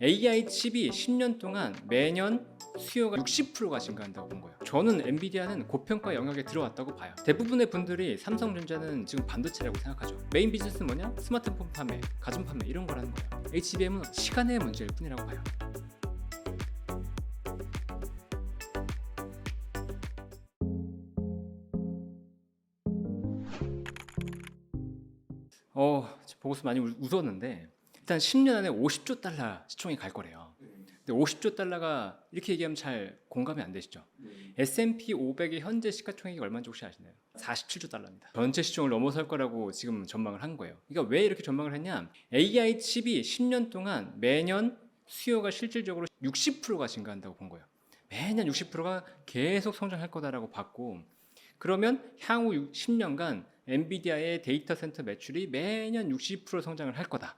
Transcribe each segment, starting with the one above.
AI 칩이 10년 동안 매년 수요가 60%가 증가한다고 본 거예요. 저는 엔비디아는 고평가 영역에 들어왔다고 봐요. 대부분의 분들이 삼성전자는 지금 반도체라고 생각하죠. 메인 비즈니스는 뭐냐? 스마트폰 판매, 가전 판매 이런 거라는 거예요. HBM은 시간의 문제일 뿐이라고 봐요. 보고서 많이 웃었는데 일단 10년 안에 50조 달러 시총이 갈 거래요. 근데 50조 달러가 이렇게 얘기하면 잘 공감이 안 되시죠? S&P 500의 현재 시가총액이 얼마인지 혹시 아시나요? 47조 달러입니다. 전체 시총을 넘어설 거라고 지금 전망을 한 거예요. 그러니까 왜 이렇게 전망을 했냐? AI 칩이 10년 동안 매년 수요가 실질적으로 60%가 증가한다고 본 거예요. 매년 60%가 계속 성장할 거다라고 봤고, 그러면 향후 10년간 엔비디아의 데이터 센터 매출이 매년 60% 성장을 할 거다.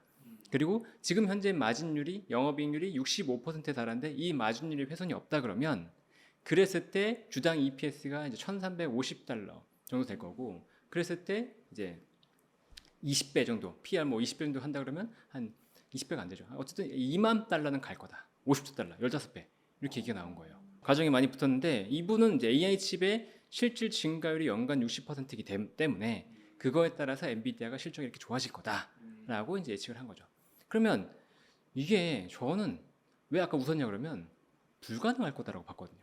그리고 지금 현재 마진율이 영업이익률이 65%에 달하는데 이 마진율이 훼손이 없다 그러면 그랬을 때 주당 EPS가 이제 1,350달러 정도 될 거고, 그랬을 때 이제 20배 정도, PR 뭐 20배 정도 한다 그러면 한 20배가 안 되죠. 어쨌든 2만 달러는 갈 거다. 50조 달러, 15배. 이렇게 얘기가 나온 거예요. 가정이 많이 붙었는데 이분은 이제 AI 칩의 실질 증가율이 연간 60%이기 때문에 그거에 따라서 엔비디아가 실적이 이렇게 좋아질 거다라고 이제 예측을 한 거죠. 그러면 이게 저는 왜 아까 웃었냐 그러면 불가능할 거다라고 봤거든요.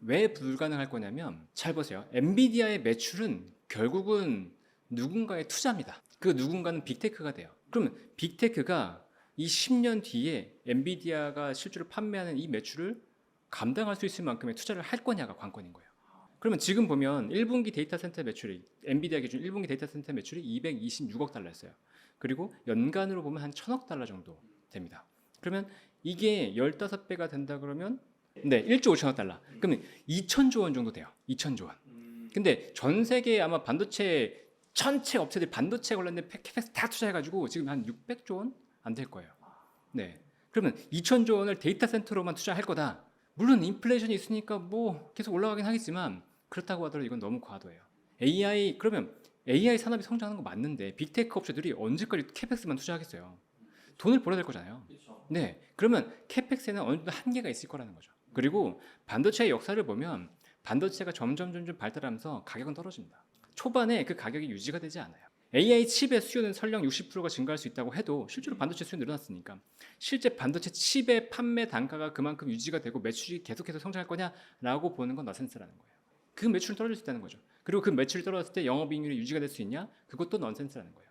왜 불가능할 거냐면 잘 보세요. 엔비디아의 매출은 결국은 누군가의 투자입니다. 그 누군가는 빅테크가 돼요. 그러면 빅테크가 이 10년 뒤에 엔비디아가 실제로 판매하는 이 매출을 감당할 수 있을 만큼의 투자를 할 거냐가 관건인 거예요. 그러면 지금 보면 1분기 데이터 센터 매출이 엔비디아 기준 1분기 데이터 센터 매출이 226억 달러였어요. 그리고 연간으로 보면 한 1,000억 달러 정도 됩니다. 그러면 이게 15배가 된다 그러면 네, 1조 5천억 달러. 그러면 2천조 원 정도 돼요. 2천조 원. 근데 전 세계 아마 반도체 전체 업체들 반도체 관련된 캐펙스 다 투자해가지고 지금 한 600조 원 안 될 거예요. 네. 그러면 2천조 원을 데이터 센터로만 투자할 거다. 물론 인플레이션이 있으니까 뭐 계속 올라가긴 하겠지만 그렇다고 하더라도 이건 너무 과도해요. 그러면 AI 산업이 성장하는 거 맞는데 빅테크 업체들이 언제까지 캐펙스만 투자하겠어요? 돈을 벌어야 될 거잖아요. 네. 그러면 캐펙스에는 어느 정도 한계가 있을 거라는 거죠. 그리고 반도체의 역사를 보면 반도체가 점점 발달하면서 가격은 떨어집니다. 초반에 그 가격이 유지가 되지 않아요. AI 칩의 수요는 설령 60%가 증가할 수 있다고 해도 실제로 반도체 수요 늘어났으니까 실제 반도체 칩의 판매 단가가 그만큼 유지가 되고 매출이 계속해서 성장할 거냐라고 보는 건 넌센스라는 거예요. 그 매출은 떨어질 수 있다는 거죠. 그리고 그 매출이 떨어졌을 때 영업이익률이 유지가 될 수 있냐? 그것도 넌센스라는 거예요.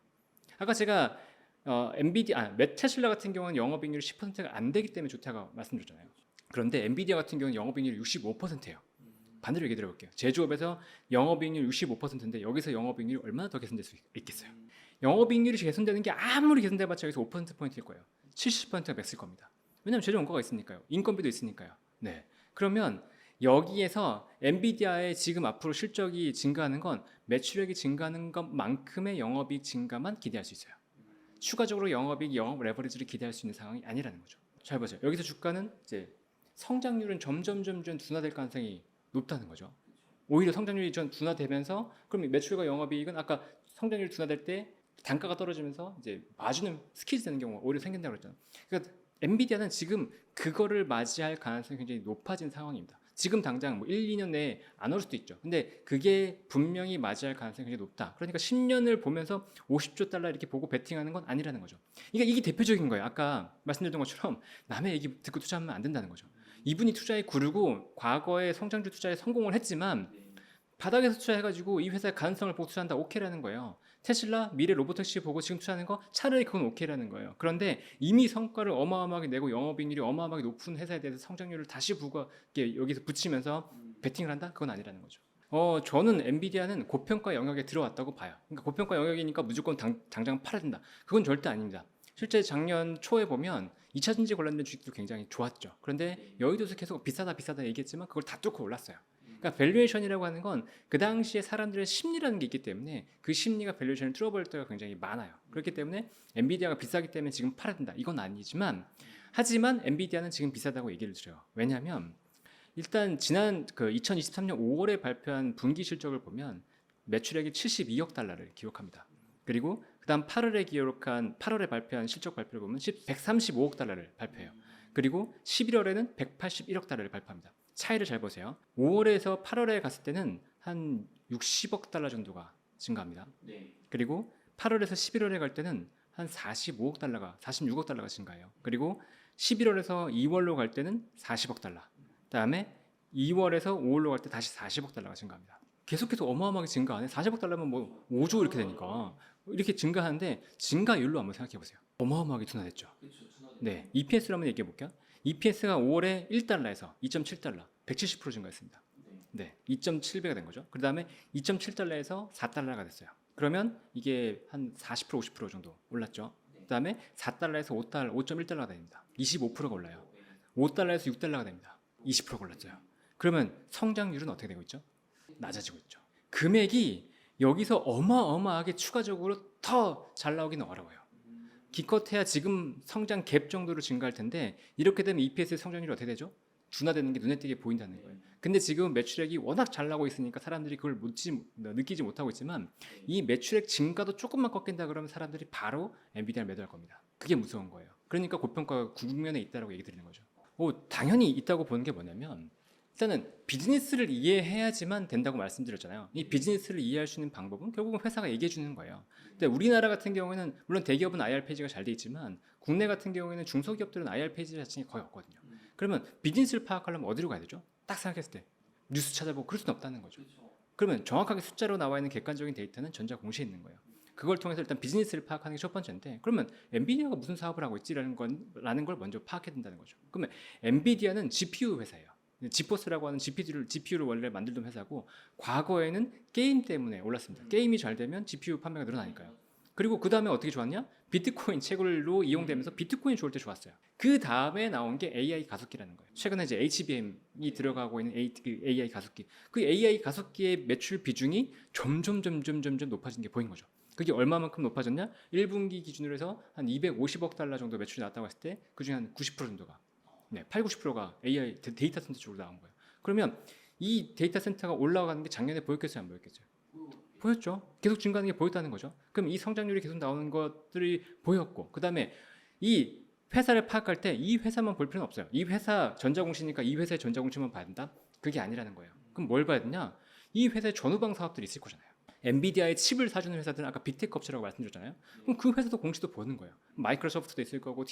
아까 제가 테슬라 같은 경우는 영업이익률이 10%가 안 되기 때문에 좋다고 말씀드렸잖아요. 그런데 엔비디아 같은 경우는 영업이익률이 65%예요. 반대로 얘기 드려볼게요. 제조업에서 영업이익률 65%인데 여기서 영업이익률이 얼마나 더 개선될 수 있겠어요? 영업이익률이 개선되는 게 아무리 개선돼봤자 여기서 5%포인트일 거예요. 70%가 맥스일 겁니다. 왜냐하면 제조 원가가 있으니까요. 인건비도 있으니까요. 네. 그러면 여기에서 엔비디아의 지금 앞으로 실적이 증가하는 건 매출액이 증가하는 것만큼의 영업이익 증가만 기대할 수 있어요. 추가적으로 영업 레버리지를 기대할 수 있는 상황이 아니라는 거죠. 잘 보세요. 여기서 주가는 이제 성장률은 점점 둔화될 가능성이 높다는 거죠. 오히려 성장률이 둔화되면서 그럼 매출과 영업이익은 아까 성장률이 둔화될 때 단가가 떨어지면서 이제 마진은 스키즈 되는 경우가 오히려 생긴다고 그랬잖아요. 그러니까 엔비디아는 지금 그거를 맞이할 가능성이 굉장히 높아진 상황입니다. 지금 당장 뭐 1, 2년 내에 안 올 수도 있죠. 근데 그게 분명히 맞이할 가능성이 굉장히 높다. 그러니까 10년을 보면서 50조 달러 이렇게 보고 베팅하는 건 아니라는 거죠. 그러니까 이게 대표적인 거예요. 아까 말씀드렸던 것처럼 남의 얘기 듣고 투자하면 안 된다는 거죠. 이분이 투자에 구르고 과거에 성장주 투자에 성공을 했지만 바닥에서 투자해가지고 이 회사의 가능성을 보고 투자한다, 오케이라는 거예요. 테슬라 미래 로보택시 보고 지금 투자하는 거 차라리 그건 오케이라는 거예요. 그런데 이미 성과를 어마어마하게 내고 영업이익률이 어마어마하게 높은 회사에 대해서 성장률을 다시 여기서 붙이면서 베팅을 한다? 그건 아니라는 거죠. 저는 엔비디아는 고평가 영역에 들어왔다고 봐요. 그러니까 고평가 영역이니까 무조건 당장 팔아야 된다. 그건 절대 아닙니다. 실제 작년 초에 보면 2차 전지 관련된 주식도 굉장히 좋았죠. 그런데 여의도에서 계속 비싸다 얘기했지만 그걸 다 뚫고 올랐어요. 그러니까 밸류에이션이라고 하는 건 그 당시에 사람들의 심리라는 게 있기 때문에 그 심리가 밸류에이션을 뚫어버릴 때가 굉장히 많아요. 그렇기 때문에 엔비디아가 비싸기 때문에 지금 팔아야 된다. 이건 아니지만 하지만 엔비디아는 지금 비싸다고 얘기를 드려요. 왜냐하면 일단 지난 그 2023년 5월에 발표한 분기 실적을 보면 매출액이 72억 달러를 기록합니다. 그리고 그다음 8월에 발표한 실적 발표를 보면 135억 달러를 발표해요. 그리고 11월에는 181억 달러를 발표합니다. 차이를 잘 보세요. 5월에서 8월에 갔을 때는 한 60억 달러 정도가 증가합니다. 그리고 8월에서 11월에 갈 때는 한 45억 달러가 46억 달러가 증가해요. 그리고 11월에서 2월로 갈 때는 40억 달러. 그다음에 2월에서 5월로 갈 때 다시 40억 달러가 증가합니다. 계속해서 어마어마하게 증가하네. 40억 달러면 뭐 5조 이렇게 되니까 이렇게 증가하는데 증가율로 한번 생각해 보세요. 어마어마하게 둔화됐죠. 네, EPS로 한번 얘기해 볼게요. EPS가 5월에 1달러에서 2.7달러, 170% 증가했습니다. 네, 2.7배가 된 거죠. 그 다음에 2.7달러에서 4달러가 됐어요. 그러면 이게 한 40% 50% 정도 올랐죠. 그 다음에 4달러에서 5.1달러가 됩니다. 25%가 올라요. 5달러에서 6달러가 됩니다. 20%가 올랐어요. 그러면 성장률은 어떻게 되고 있죠? 낮아지고 있죠. 금액이 여기서 어마어마하게 추가적으로 더 잘 나오기는 어려워요. 기껏해야 지금 성장 갭 정도로 증가할 텐데 이렇게 되면 EPS의 성장률이 어떻게 되죠? 둔화되는 게 눈에 띄게 보인다는 거예요. 근데 지금 매출액이 워낙 잘 나고 있으니까 사람들이 그걸 느끼지 못하고 있지만 이 매출액 증가도 조금만 꺾인다 그러면 사람들이 바로 엔비디아를 매도할 겁니다. 그게 무서운 거예요. 그러니까 고평가가 국면에 있다라고 얘기 드리는 거죠. 당연히 있다고 보는 게 뭐냐면 일단은 비즈니스를 이해해야지만 된다고 말씀드렸잖아요. 이 비즈니스를 이해할 수 있는 방법은 결국은 회사가 얘기해 주는 거예요. 근데 우리나라 같은 경우에는 물론 대기업은 IR 페이지가 잘 돼 있지만 국내 같은 경우에는 중소기업들은 IR 페이지 자체가 거의 없거든요. 그러면 비즈니스를 파악하려면 어디로 가야 되죠? 딱 생각했을 때 뉴스 찾아보고 그럴 수는 없다는 거죠. 그러면 정확하게 숫자로 나와 있는 객관적인 데이터는 전자공시에 있는 거예요. 그걸 통해서 일단 비즈니스를 파악하는 게 첫 번째인데 그러면 엔비디아가 무슨 사업을 하고 있지라는 걸 먼저 파악해야 된다는 거죠. 그러면 엔비디아는 GPU 회사예요. 지포스라고 하는 GPU를 원래 만들던 회사고 과거에는 게임 때문에 올랐습니다. 게임이 잘 되면 GPU 판매가 늘어나니까요. 그리고 그 다음에 어떻게 좋았냐? 비트코인 채굴로 이용되면서 비트코인 좋을 때 좋았어요. 그 다음에 나온 게 AI 가속기라는 거예요. 최근에 이제 HBM이 들어가고 있는 AI 가속기. 그 AI 가속기의 매출 비중이 점점 높아지는 게 보인 거죠. 그게 얼마만큼 높아졌냐? 1분기 기준으로 해서 한 250억 달러 정도 매출이 났다고 했을 때 그중에 한 90% 정도가 8, 90%가 AI 데이터 센터 쪽으로 나온 거예요. 그러면 이 데이터 센터가 올라가는 게 작년에 보였겠어요? 안 보였겠어요? 보였죠. 계속 증가하는 게 보였다는 거죠. 그럼 이 성장률이 계속 나오는 것들이 보였고 그 다음에 이 회사를 파악할 때 이 회사만 볼 필요는 없어요. 이 회사 전자공시니까 이 회사의 전자공시만 봐야 된다? 그게 아니라는 거예요. 그럼 뭘 봐야 되냐? 이 회사의 전후방 사업들이 있을 거잖아요. 엔비디아의 칩을 사주는 회사들은 아까 빅테크 업체라고 말씀드렸잖아요. 그럼 그 회사도 공시도 보는 거예요. 마이크로소프트도 있을 거고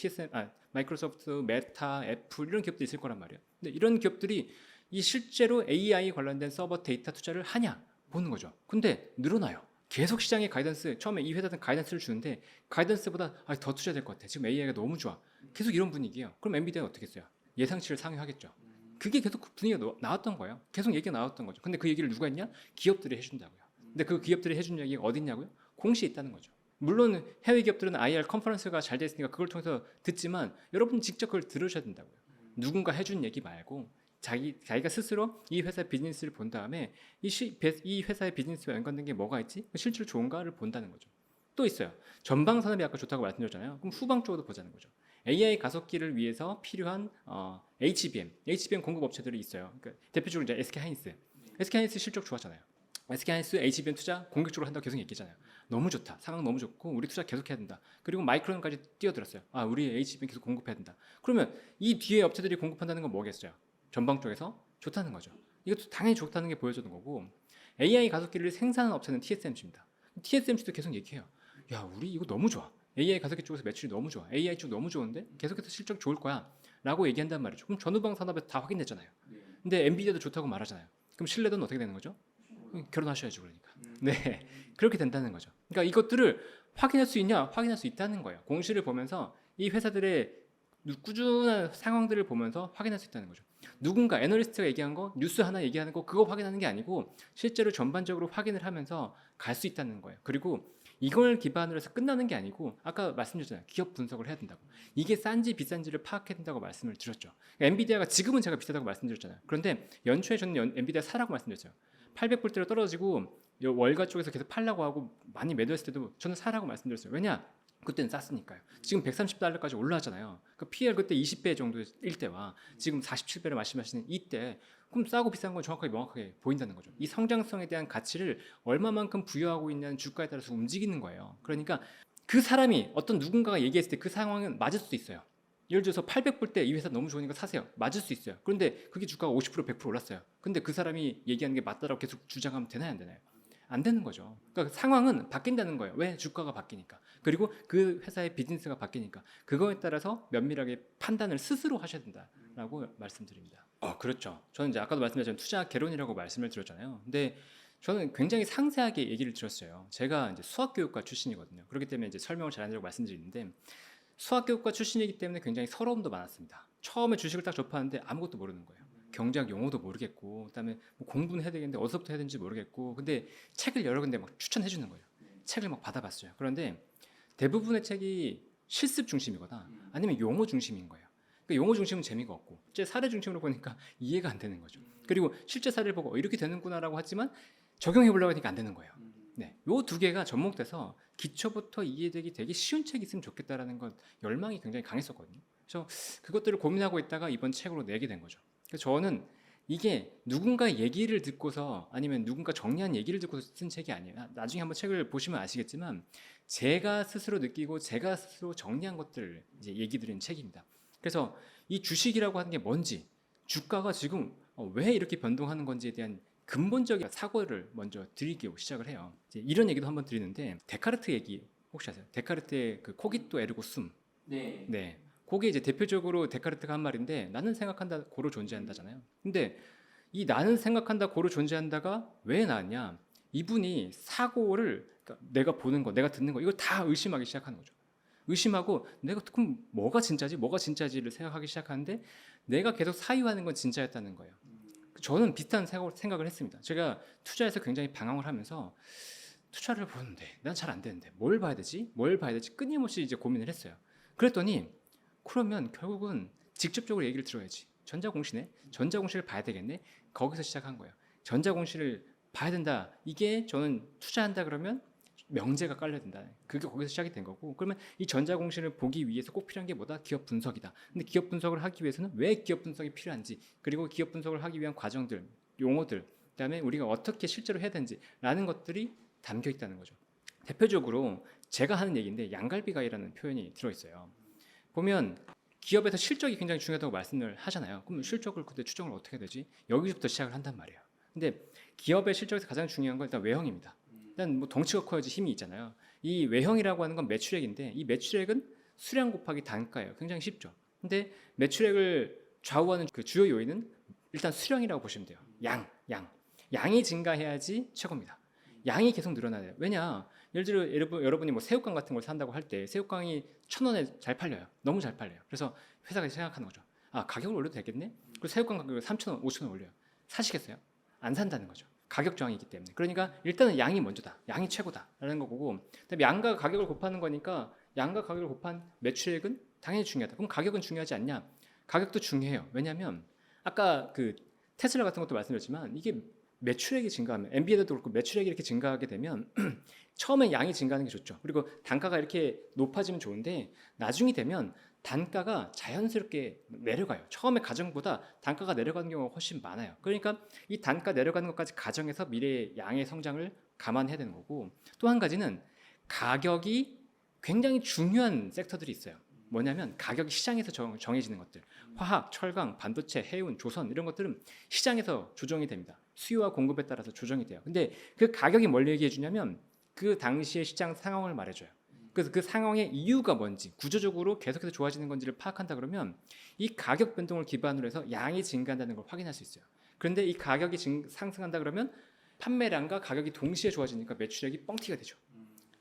마이크로소프트, 메타, 애플 이런 기업도 있을 거란 말이에요. 근데 이런 기업들이 이 실제로 AI 관련된 서버 데이터 투자를 하냐 보는 거죠. 근데 늘어나요. 계속 시장의 가이던스 처음에 이 회사는 가이던스를 주는데 가이던스보다 더 투자될 것 같아. 지금 AI가 너무 좋아. 계속 이런 분위기예요. 그럼 엔비디아가 어떻게 했어요? 예상치를 상회하겠죠. 그게 계속 분위기가 나왔던 거예요. 계속 얘기가 나왔던 거죠. 근데 그 얘기를 누가 했냐? 기업들이 해준다고요. 근데 그 기업들이 해준 얘기가 어디 있냐고요? 공시에 있다는 거죠. 물론 해외 기업들은 IR 컨퍼런스가 잘 돼 있으니까 그걸 통해서 듣지만 여러분 직접 그걸 들으셔야 된다고요. 누군가 해준 얘기 말고 자기가 스스로 이 회사의 비즈니스를 본 다음에 이 회사의 비즈니스와 연관된 게 뭐가 있지? 실제로 좋은가를 본다는 거죠. 또 있어요. 전방 산업이 아까 좋다고 말씀드렸잖아요. 그럼 후방 쪽으로 보자는 거죠. AI 가속기를 위해서 필요한 HBM 공급 업체들이 있어요. 그러니까 대표적으로 이제 SK하이닉스 실적 좋았잖아요. SK하이닉스 HBM 투자 공격적으로 한다고 계속 얘기했잖아요. 너무 좋다. 상황 너무 좋고 우리 투자 계속해야 된다. 그리고 마이크론까지 뛰어들었어요. 우리 HBM 계속 공급해야 된다. 그러면 이 뒤에 업체들이 공급한다는 건 뭐겠어요? 전방 쪽에서 좋다는 거죠. 이것도 당연히 좋다는 게 보여주는 거고 AI 가속기를 생산하는 업체는 TSMC입니다. TSMC도 계속 얘기해요. 야 우리 이거 너무 좋아. AI 가속기 쪽에서 매출이 너무 좋아. AI 쪽 너무 좋은데 계속해서 실적 좋을 거야. 라고 얘기한단 말이죠. 그럼 전후방 산업에서 다 확인됐잖아요. 근데 엔비디아도 좋다고 말하잖아요. 그럼 신뢰도는 어떻게 되는 거죠? 결혼하셔야죠. 그러니까. 네, 그렇게 된다는 거죠. 그러니까 이것들을 확인할 수 있냐? 확인할 수 있다는 거예요. 공시를 보면서 이 회사들의 꾸준한 상황들을 보면서 확인할 수 있다는 거죠. 누군가 애널리스트가 얘기한 거, 뉴스 하나 얘기하는 거 그거 확인하는 게 아니고 실제로 전반적으로 확인을 하면서 갈 수 있다는 거예요. 그리고 이걸 기반으로 해서 끝나는 게 아니고 아까 말씀드렸잖아요. 기업 분석을 해야 된다고. 이게 싼지 비싼지를 파악해야 된다고 말씀을 드렸죠. 엔비디아가 지금은 제가 비싸다고 말씀드렸잖아요. 그런데 연초에 저는 엔비디아 사라고 말씀드렸어요. 800불대로 떨어지고 월가 쪽에서 계속 팔라고 하고 많이 매도했을 때도 저는 사라고 말씀드렸어요. 왜냐? 그때는 쌌으니까요. 지금 130달러까지 올라왔잖아요. 그 PL 그때 20배 정도일 때와 지금 47배를 말씀하시는 이때 그럼 싸고 비싼 건 정확하게 명확하게 보인다는 거죠. 이 성장성에 대한 가치를 얼마만큼 부여하고 있냐는 주가에 따라서 움직이는 거예요. 그러니까 그 사람이 어떤 누군가가 얘기했을 때 그 상황은 맞을 수도 있어요. 예를 들어서 800불 때 이 회사 너무 좋으니까 사세요. 맞을 수 있어요. 그런데 그게 주가가 50% 100% 올랐어요. 근데 그 사람이 얘기하는 게 맞다라고 계속 주장하면 되나요, 안 되나요? 안 되는 거죠. 그러니까 상황은 바뀐다는 거예요. 왜? 주가가 바뀌니까. 그리고 그 회사의 비즈니스가 바뀌니까. 그거에 따라서 면밀하게 판단을 스스로 하셔야 된다라고 말씀드립니다. 그렇죠. 저는 이제 아까도 말씀드렸지만 투자 개론이라고 말씀을 드렸잖아요. 근데 저는 굉장히 상세하게 얘기를 들었어요. 제가 이제 수학교육과 출신이거든요. 그렇기 때문에 이제 설명을 잘하려고 말씀드리는데 수학교육과 출신이기 때문에 굉장히 서러움도 많았습니다. 처음에 주식을 딱 접하는데 아무것도 모르는 거예요. 경제학 용어도 모르겠고, 그다음에 뭐 공부는 해야 되겠는데 어디서부터 해야 되는지 모르겠고, 근데 책을 여러 군데 막 추천해 주는 거예요. 책을 막 받아봤어요. 그런데 대부분의 책이 실습 중심이거나 아니면 용어 중심인 거예요. 그러니까 용어 중심은 재미가 없고, 실제 사례 중심으로 보니까 이해가 안 되는 거죠. 그리고 실제 사례를 보고 이렇게 되는구나라고 하지만 적용해 보려고 하니까 안 되는 거예요. 네, 요 두 개가 접목돼서 기초부터 이해되기 되게 쉬운 책이 있으면 좋겠다라는 건 열망이 굉장히 강했었거든요. 그래서 그것들을 고민하고 있다가 이번 책으로 내게 된 거죠. 그래서 저는 이게 누군가 얘기를 듣고서 아니면 누군가 정리한 얘기를 듣고서 쓴 책이 아니에요. 나중에 한번 책을 보시면 아시겠지만 제가 스스로 느끼고 제가 스스로 정리한 것들 이제 얘기 드린 책입니다. 그래서 이 주식이라고 하는 게 뭔지, 주가가 지금 왜 이렇게 변동하는 건지에 대한 근본적인 사고를 먼저 드리고 시작을 해요. 이제 이런 얘기도 한번 드리는데 데카르트 얘기 혹시 아세요? 데카르트의 그 코기또 에르고 숨. 네. 네. 그게 이제 대표적으로 데카르트가 한 말인데 나는 생각한다 고로 존재한다잖아요. 근데 이 나는 생각한다 고로 존재한다가 왜 나왔냐? 이분이 사고를 그러니까 내가 보는 거, 내가 듣는 거 이거 다 의심하기 시작하는 거죠. 의심하고 내가 그럼 뭐가 진짜지? 뭐가 진짜지를 생각하기 시작하는데 내가 계속 사유하는 건 진짜였다는 거예요. 저는 비슷한 생각을 했습니다. 제가 투자에서 굉장히 방황을 하면서 투자를 보는데 난 잘 안 되는데 뭘 봐야 되지? 뭘 봐야 되지? 끊임없이 이제 고민을 했어요. 그랬더니 그러면 결국은 직접적으로 얘기를 들어야지. 전자공시네? 전자공시를 봐야 되겠네? 거기서 시작한 거예요. 전자공시를 봐야 된다. 이게 저는 투자한다 그러면 명제가 깔려야 된다. 그게 거기서 시작이 된 거고 그러면 이 전자공시를 보기 위해서 꼭 필요한 게 뭐다? 기업 분석이다. 근데 기업 분석을 하기 위해서는 왜 기업 분석이 필요한지 그리고 기업 분석을 하기 위한 과정들, 용어들 그다음에 우리가 어떻게 실제로 해야 되는지라는 것들이 담겨 있다는 거죠. 대표적으로 제가 하는 얘기인데 양갈비가이라는 표현이 들어있어요. 보면 기업에서 실적이 굉장히 중요하다고 말씀을 하잖아요. 그럼 실적을 그때 추정을 어떻게 해야 되지? 여기서부터 시작을 한단 말이에요. 근데 기업의 실적에서 가장 중요한 건 일단 외형입니다. 일단 뭐 덩치가 커야지 힘이 있잖아요. 이 외형이라고 하는 건 매출액인데 이 매출액은 수량 곱하기 단가예요. 굉장히 쉽죠. 근데 매출액을 좌우하는 그 주요 요인은 일단 수량이라고 보시면 돼요. 양이 증가해야지 최고입니다. 양이 계속 늘어나야 돼요. 왜냐? 예를 들어 여러분이 뭐 새우깡 같은 걸 산다고 할 때 새우깡이 1,000원에 잘 팔려요. 너무 잘 팔려요. 그래서 회사가 생각하는 거죠. 가격을 올려도 되겠네? 그리고 새우깡 가격을 3,000원, 5,000원 올려요. 사시겠어요? 안 산다는 거죠. 가격 저항이기 때문에. 그러니까 일단은 양이 먼저다. 양이 최고다라는 거고 그다음에 양과 가격을 곱하는 거니까 양과 가격을 곱한 매출액은 당연히 중요하다. 그럼 가격은 중요하지 않냐? 가격도 중요해요. 왜냐하면 아까 그 테슬라 같은 것도 말씀드렸지만 이게 매출액이 증가하면 엔비디아도 그렇고 매출액이 이렇게 증가하게 되면 처음엔 양이 증가하는 게 좋죠. 그리고 단가가 이렇게 높아지면 좋은데 나중이 되면 단가가 자연스럽게 내려가요. 처음에 가정보다 단가가 내려가는 경우가 훨씬 많아요. 그러니까 이 단가 내려가는 것까지 가정해서 미래의 양의 성장을 감안해야 되는 거고 또 한 가지는 가격이 굉장히 중요한 섹터들이 있어요. 뭐냐면 가격이 시장에서 정해지는 것들 화학, 철강, 반도체, 해운, 조선 이런 것들은 시장에서 조정이 됩니다. 수요와 공급에 따라서 조정이 돼요. 근데 그 가격이 뭘 얘기해 주냐면 그 당시의 시장 상황을 말해줘요. 그래서 그 상황의 이유가 뭔지 구조적으로 계속해서 좋아지는 건지를 파악한다 그러면 이 가격 변동을 기반으로 해서 양이 증가한다는 걸 확인할 수 있어요. 그런데 이 가격이 상승한다 그러면 판매량과 가격이 동시에 좋아지니까 매출액이 뻥튀기가 되죠.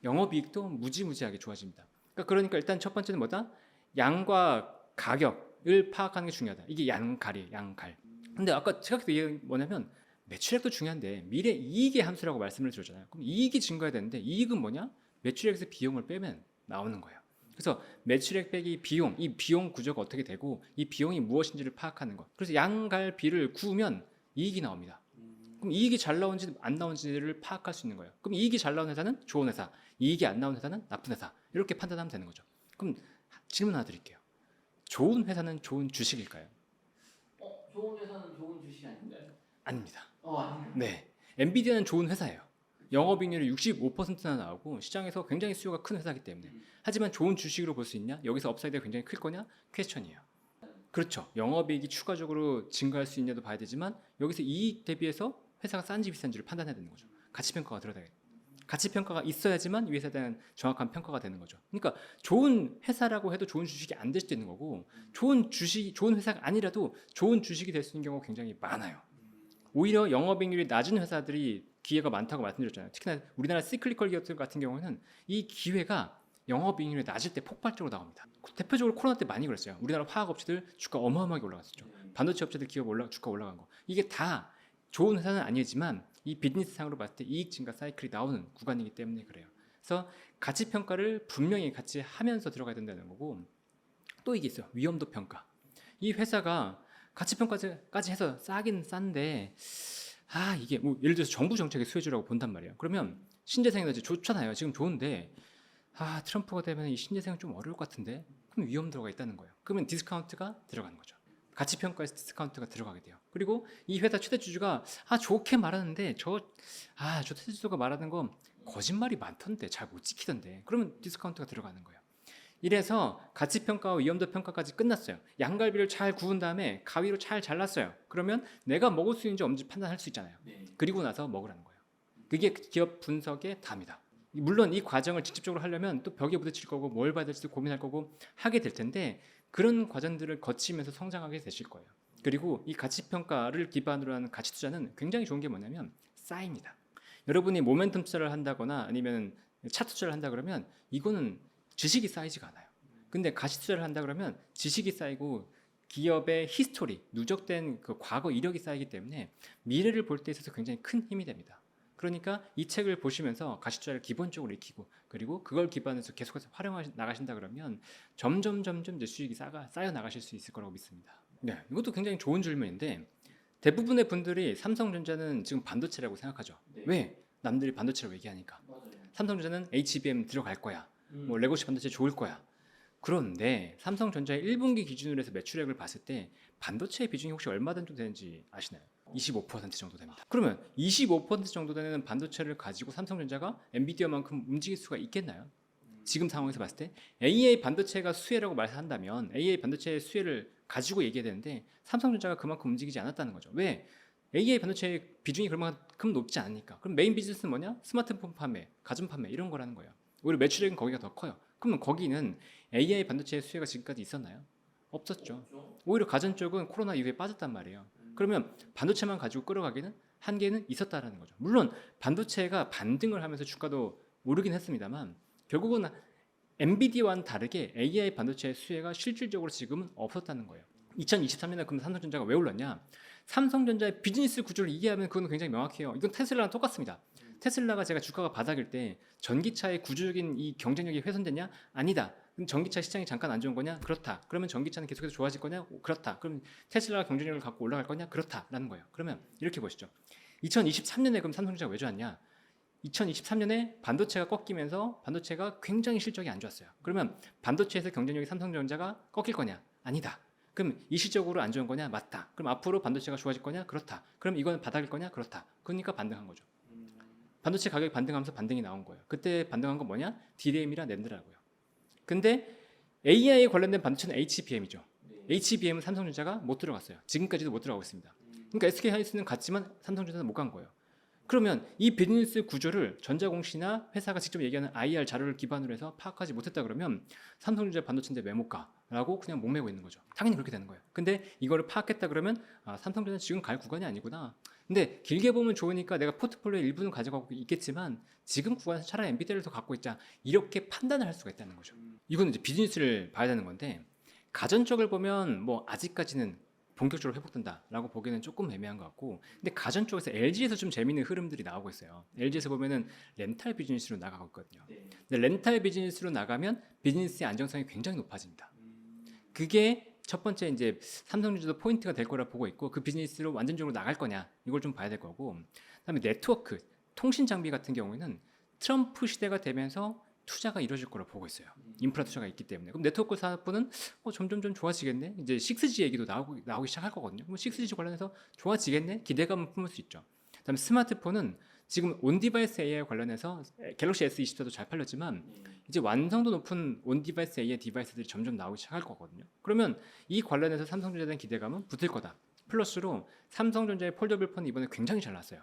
영업이익도 무지무지하게 좋아집니다. 그러니까 일단 첫 번째는 뭐다? 양과 가격을 파악하는 게 중요하다. 이게 양갈이에요. 양갈. 근데 아까 제가 얘기한 뭐냐면 매출액도 중요한데 미래 이익의 함수라고 말씀을 드렸잖아요. 그럼 이익이 증가해야 되는데 이익은 뭐냐? 매출액에서 비용을 빼면 나오는 거예요. 그래서 매출액 빼기 비용, 이 비용 구조가 어떻게 되고 이 비용이 무엇인지를 파악하는 것. 그래서 양갈비를 구우면 이익이 나옵니다. 그럼 이익이 잘 나온지 안 나온지를 파악할 수 있는 거예요. 그럼 이익이 잘 나온 회사는 좋은 회사, 이익이 안 나온 회사는 나쁜 회사. 이렇게 판단하면 되는 거죠. 그럼 질문 하나 드릴게요. 좋은 회사는 좋은 주식일까요? 좋은 회사는 좋은 주식이 아닌가요? 아닙니다. 아니요. 네. 엔비디아는 좋은 회사예요. 영업이익률이 65%나 나오고 시장에서 굉장히 수요가 큰 회사이기 때문에. 하지만 좋은 주식으로 볼 수 있냐? 여기서 업사이드가 굉장히 클 거냐? 퀘스천이에요. 그렇죠. 영업이익이 추가적으로 증가할 수 있냐도 봐야 되지만 여기서 이익 대비해서 회사가 싼지 비싼지를 판단해야 되는 거죠. 가치평가가 들어가야 돼요. 가치평가가 있어야지만 이 회사에 대한 정확한 평가가 되는 거죠. 그러니까 좋은 회사라고 해도 좋은 주식이 안 될 수도 있는 거고 좋은 회사가 아니라도 좋은 주식이 될 수 있는 경우가 굉장히 많아요. 오히려 영업이익률이 낮은 회사들이 기회가 많다고 말씀드렸잖아요. 특히나 우리나라 시클리컬 기업들 같은 경우는 이 기회가 영업이익률이 낮을 때 폭발적으로 나옵니다. 대표적으로 코로나 때 많이 그랬어요. 우리나라 화학업체들 주가 어마어마하게 올라갔었죠. 반도체 업체들 기업 주가 올라간 거. 이게 다 좋은 회사는 아니지만 이 비즈니스상으로 봤을 때 이익 증가 사이클이 나오는 구간이기 때문에 그래요. 그래서 가치 평가를 분명히 같이 하면서 들어가야 된다는 거고 또 이게 있어요. 위험도 평가. 이 회사가 가치 평가까지 해서 싸긴 싼데 이게 뭐 예를 들어서 정부 정책의 수혜주라고 본단 말이에요. 그러면 신재생에너지 좋잖아요. 지금 좋은데 트럼프가 되면 이 신재생은 좀 어려울 것 같은데 그럼 위험 들어가 있다는 거예요. 그러면 디스카운트가 들어가는 거죠. 가치 평가에서 디스카운트가 들어가게 돼요. 그리고 이 회사 최대 주주가 좋게 말하는데 저 최대 주주가 말하는 건 거짓말이 많던데 잘 못 지키던데 그러면 디스카운트가 들어가는 거예요. 이래서 가치 평가와 위험도 평가까지 끝났어요. 양갈비를 잘 구운 다음에 가위로 잘 잘랐어요. 그러면 내가 먹을 수 있는지 없는지 판단할 수 있잖아요. 그리고 나서 먹으라는 거예요. 그게 기업 분석의 답이다. 물론 이 과정을 직접적으로 하려면 또 벽에 부딪힐 거고 뭘 봐야 될지 고민할 거고 하게 될 텐데 그런 과정들을 거치면서 성장하게 되실 거예요. 그리고 이 가치평가를 기반으로 하는 가치투자는 굉장히 좋은 게 뭐냐면 쌓입니다. 여러분이 모멘텀 투자를 한다거나 아니면 차트 투자를 한다 그러면 이거는 지식이 쌓이지가 않아요. 근데 가치투자를 한다 그러면 지식이 쌓이고 기업의 히스토리, 누적된 그 과거 이력이 쌓이기 때문에 미래를 볼 때 있어서 굉장히 큰 힘이 됩니다. 그러니까 이 책을 보시면서 가치투자를 기본적으로 익히고 그리고 그걸 기반해서 계속해서 활용해 나가신다 그러면 점점 이제 수익이 쌓여 나가실 수 있을 거라고 믿습니다. 네, 이것도 굉장히 좋은 질문인데 대부분의 분들이 삼성전자는 지금 반도체라고 생각하죠. 왜? 남들이 반도체라고 얘기하니까. 삼성전자는 HBM 들어갈 거야. 뭐 레고시 반도체 좋을 거야. 그런데 삼성전자의 1분기 기준으로 해서 매출액을 봤을 때 반도체의 비중이 혹시 얼마 정도 되는지 아시나요? 25% 정도 됩니다. 그러면 25% 정도 되는 반도체를 가지고 삼성전자가 엔비디아만큼 움직일 수가 있겠나요? 지금 상황에서 봤을 때 AA 반도체가 수혜라고 말한다면 AA 반도체의 수혜를 가지고 얘기해야 되는데 삼성전자가 그만큼 움직이지 않았다는 거죠. 왜? AA 반도체의 비중이 그만큼 높지 않으니까. 그럼 메인 비즈니스는 뭐냐? 스마트폰 판매, 가전 판매 이런 거라는 거예요. 오히려 매출액은 거기가 더 커요. 그러면 거기는 AI 반도체의 수혜가 지금까지 있었나요? 없었죠. 오히려 가전 쪽은 코로나 이후에 빠졌단 말이에요. 그러면 반도체만 가지고 끌어가기는 한계는 있었다라는 거죠. 물론 반도체가 반등을 하면서 주가도 오르긴 했습니다만 결국은 엔비디아와는 다르게 AI 반도체의 수혜가 실질적으로 지금은 없었다는 거예요. 2023년에 그럼 삼성전자가 왜 올랐냐? 삼성전자의 비즈니스 구조를 이해하면 그건 굉장히 명확해요. 이건 테슬라랑 똑같습니다. 테슬라가 제가 주가가 바닥일 때 전기차의 구조적인 이 경쟁력이 훼손됐냐? 아니다. 그럼 전기차 시장이 잠깐 안 좋은 거냐? 그렇다. 그러면 전기차는 계속해서 좋아질 거냐? 그렇다. 그럼 테슬라가 경쟁력을 갖고 올라갈 거냐? 그렇다라는 거예요. 그러면 이렇게 보시죠. 2023년에 그럼 삼성전자가 왜 좋았냐? 2023년에 반도체가 꺾이면서 반도체가 굉장히 실적이 안 좋았어요. 그러면 반도체에서 경쟁력이 삼성전자가 꺾일 거냐? 아니다. 그럼 일시적으로 안 좋은 거냐? 맞다. 그럼 앞으로 반도체가 좋아질 거냐? 그렇다. 그럼 이건 바닥일 거냐? 그렇다. 그러니까 반등한 거죠. 반도체 가격이 반등하면서 반등이 나온 거예요. 그때 반등한 건 뭐냐? DRAM이랑 낸드라고요. 근데 AI에 관련된 반도체는 HBM이죠. HBM은 삼성전자가 못 들어갔어요. 지금까지도 못 들어가고 있습니다. 그러니까 SK하이닉스는 갔지만 삼성전자는 못 간 거예요. 그러면 이 비즈니스 구조를 전자공시나 회사가 직접 얘기하는 IR 자료를 기반으로 해서 파악하지 못했다 그러면 삼성전자 반도체인데 왜 못 가? 라고 그냥 목매고 있는 거죠. 당연히 그렇게 되는 거예요. 근데 이거를 파악했다 그러면 삼성전자 지금 갈 구간이 아니구나. 근데 길게 보면 좋으니까 내가 포트폴리오의 일부는 가져가고 있겠지만 지금 구간에서 차라리 엔비디아를 더 갖고 있자. 이렇게 판단을 할 수가 있다는 거죠. 이거는 이제 비즈니스를 봐야 되는 건데 가전 쪽을 보면 뭐 아직까지는 본격적으로 회복된다라고 보기에는 조금 애매한 것 같고 근데 가전 쪽에서 LG에서 좀 재미있는 흐름들이 나오고 있어요. LG에서 보면은 렌탈 비즈니스로 나가고 있거든요. 근데 렌탈 비즈니스로 나가면 비즈니스의 안정성이 굉장히 높아집니다. 그게 첫 번째 이제 삼성전자도 포인트가 될 거라 보고 있고 그 비즈니스로 완전적으로 나갈 거냐 이걸 좀 봐야 될 거고 그다음에 네트워크, 통신 장비 같은 경우에는 트럼프 시대가 되면서 투자가 이루어질 거라 보고 있어요. 인프라 투자가 있기 때문에. 그럼 네트워크 사업부는 점점 좀 좋아지겠네. 이제 6G 얘기도 나오기 시작할 거거든요. 그럼 6G 관련해서 좋아지겠네. 기대감을 품을 수 있죠. 그다음에 스마트폰은 지금 온디바이스 AI 관련해서 갤럭시 S24도 잘 팔렸지만 이제 완성도 높은 온디바이스 AI 디바이스들이 점점 나오기 시작할 거거든요. 그러면 이 관련해서 삼성전자에 대한 기대감은 붙을 거다. 플러스로 삼성전자의 폴더블 폰이 이번에 굉장히 잘 나왔어요.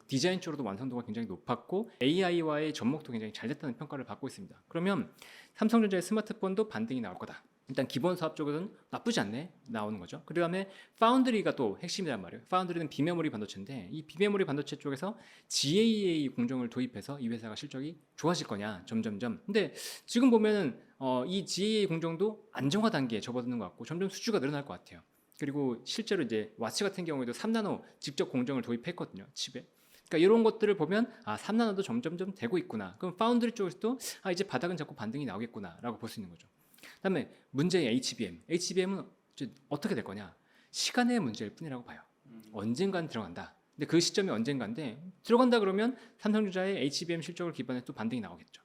디자인 쪽으로도 완성도가 굉장히 높았고 AI와의 접목도 굉장히 잘 됐다는 평가를 받고 있습니다. 그러면 삼성전자의 스마트폰도 반등이 나올 거다. 일단 기본 사업 쪽은 나쁘지 않네 나오는 거죠. 그 다음에 파운드리가 또 핵심이란 말이에요. 파운드리는 비메모리 반도체인데 이 비메모리 반도체 쪽에서 GAA 공정을 도입해서 이 회사가 실적이 좋아질 거냐 점점점. 근데 지금 보면은 이 GAA 공정도 안정화 단계에 접어드는 것 같고 점점 수주가 늘어날 것 같아요. 그리고 실제로 이제 와치 같은 경우에도 3나노 직접 공정을 도입했거든요 칩에. 그러니까 이런 것들을 보면 3나노도 점점점 되고 있구나. 그럼 파운드리 쪽에서도 이제 바닥은 자꾸 반등이 나오겠구나라고 볼 수 있는 거죠. 그다음에 문제의 HBM은 어떻게 될 거냐? 시간의 문제일 뿐이라고 봐요. 언젠간 들어간다. 근데 그 시점이 언젠가인데 들어간다 그러면 삼성전자의 HBM 실적을 기반에 또 반등이 나오겠죠.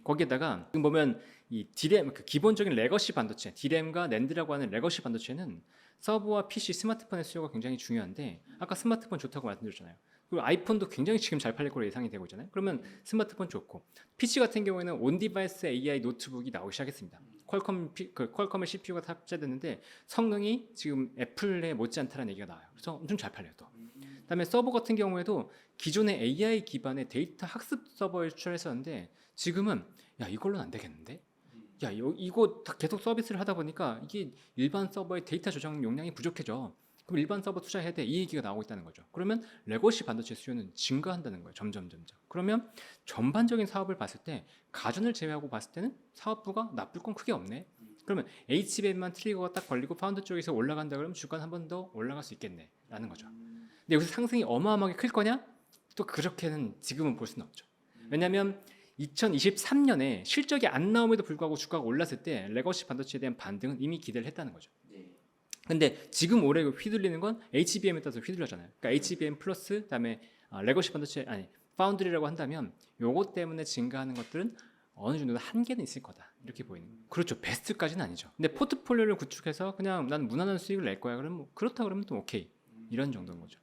거기에다가 지금 보면 이 디램 그 기본적인 레거시 반도체, 디램과 낸드라고 하는 레거시 반도체는 서버와 PC, 스마트폰의 수요가 굉장히 중요한데 아까 스마트폰 좋다고 말씀드렸잖아요. 그리고 아이폰도 굉장히 지금 잘 팔릴 거로 예상이 되고 있잖아요. 그러면 스마트폰 좋고 PC 같은 경우에는 온디바이스 AI 노트북이 나오기 시작했습니다. 퀄컴의 CPU가 탑재됐는데 성능이 지금 애플에 못지않다는 얘기가 나와요. 그래서 엄청 잘 팔려요 또. 그다음에 서버 같은 경우에도 기존의 AI 기반의 데이터 학습 서버를 추천했었는데 지금은 이걸로는 안 되겠는데? 이거 계속 서비스를 하다 보니까 이게 일반 서버의 데이터 저장 용량이 부족해져. 그럼 일반 서버 투자해야 돼. 이 얘기가 나오고 있다는 거죠. 그러면 레거시 반도체 수요는 증가한다는 거예요. 점점. 그러면 전반적인 사업을 봤을 때 가전을 제외하고 봤을 때는 사업부가 나쁠 건 크게 없네. 그러면 HBM만 트리거가 딱 걸리고 파운드 쪽에서 올라간다 그러면 주가는 한 번 더 올라갈 수 있겠네라는 거죠. 근데 여기서 상승이 어마어마하게 클 거냐? 또 그렇게는 지금은 볼 수는 없죠. 왜냐하면 2023년에 실적이 안 나옴에도 불구하고 주가가 올랐을 때 레거시 반도체에 대한 반등은 이미 기대를 했다는 거죠. 근데 지금 올해 휘둘리는 건 HBM에 따라서 휘둘렸잖아요. 그러니까 HBM 플러스 그다음에 레거시 반도체 파운드리라고 한다면 요것 때문에 증가하는 것들은 어느 정도 한계는 있을 거다 이렇게 보이는 거예요. 그렇죠. 베스트까지는 아니죠. 근데 포트폴리오를 구축해서 그냥 난 무난한 수익을 낼 거야. 그러면 그렇다 그러면 또 오케이 이런 정도인 거죠.